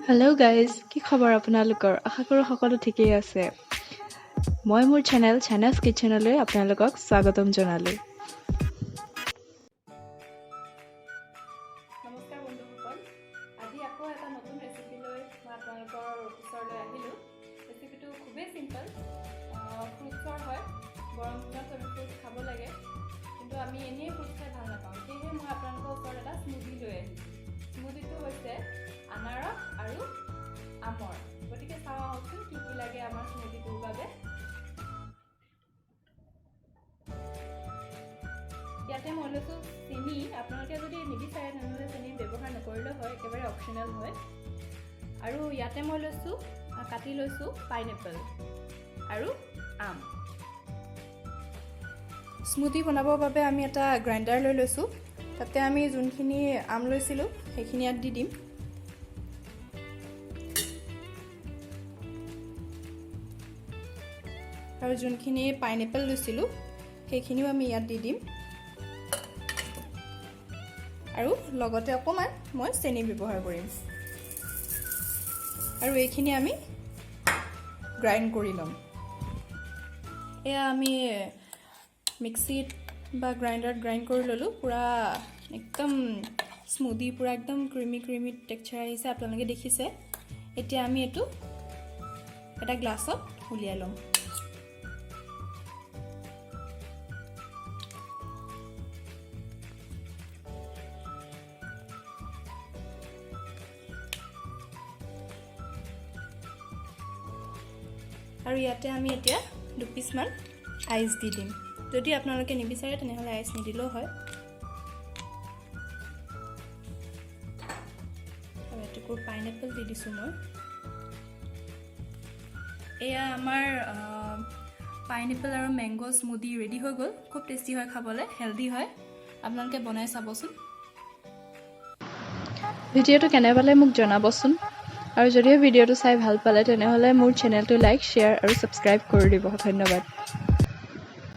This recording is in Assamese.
হেল্ল' গাইজ, কি খবৰ আপোনালোকৰ? আশা কৰোঁ সকলো ঠিকেই আছে। মই মোৰ চেনেল চাইনাজ কিটচেনলৈ আপোনালোকক স্বাগতম জনালোঁ। নমস্কাৰ বন্ধুসকল, আজি আকৌ এটা নতুন ৰেচিপি লৈ মই আপোনালোকৰ ওচৰলৈ আহিলোঁ। ৰেচিপিটো খুবেই চিম্পল, ফ্ৰুটছৰ হয়। গৰম দিনত আমি ফ্ৰুটছ খাব লাগে, কিন্তু আমি এনেই ফ্ৰুটছ খাই ভাল নাপাওঁ। সেয়েহে মই আপোনালোকৰ ওচৰত এটা স্মুথি লৈ আহিছোঁ। স্মুথিটো হৈছে আনাৰস আৰু আমৰ। গতিকে চাওঁ আহকচোন কি কি লাগে আমাৰ স্মুথিটোৰ বাবে। ইয়াতে মই লৈছোঁ চেনি। আপোনালোকে যদি নিবিচাৰে তেনেহ'লে চেনি ব্যৱহাৰ নকৰিলেও হয়, একেবাৰে অপশ্যনেল হয়। আৰু ইয়াতে মই কাটি লৈছোঁ পাইনএপল আৰু আম। স্মুথি বনাবৰ বাবে আমি এটা গ্ৰাইণ্ডাৰ লৈ লৈছোঁ। তাতে আমি যোনখিনি আম লৈছিলোঁ সেইখিনি ইয়াত দি দিম। আৰু যোনখিনি পাইনএপল লৈছিলোঁ সেইখিনিও আমি ইয়াত দি দিম। আৰু লগতে অকণমান মই চেনি ব্যৱহাৰ কৰিম। আৰু এইখিনি আমি গ্ৰাইণ্ড কৰি ল'ম। এয়া আমি মিক্সিত বা গ্ৰাইণ্ডাৰত গ্ৰাইণ্ড কৰি ল'লোঁ। পূৰা একদম স্মুথি, পূৰা একদম ক্ৰিমি টেক্সচাৰ আহিছে, আপোনালোকে দেখিছে। এতিয়া আমি এইটো এটা গ্লাছত উলিয়াই ল'ম। আৰু ইয়াতে আমি এতিয়া 2 পিচমান আইচ দি দিম। যদি আপোনালোকে নিবিচাৰে তেনেহ'লে আইচ নিদিলেও হয়। আৰু এটুকুৰ পাইনএপল দি দিছোঁ মই। এয়া আমাৰ পাইনএপল আৰু মেংগ' স্মুথি ৰেডি হৈ গ'ল। খুব টেষ্টি হয় খাবলৈ, হেল্ডি হয়। আপোনালোকে বনাই চাবচোন। ভিডিঅ'টো কেনে পালে মোক জনাবচোন। আৰু যদিও ভিডিঅ'টো চাই ভাল পালে তেনেহ'লে মোৰ চেনেলটো লাইক, শ্বেয়াৰ আৰু ছাবস্ক্ৰাইব কৰি দিব। ধন্যবাদ।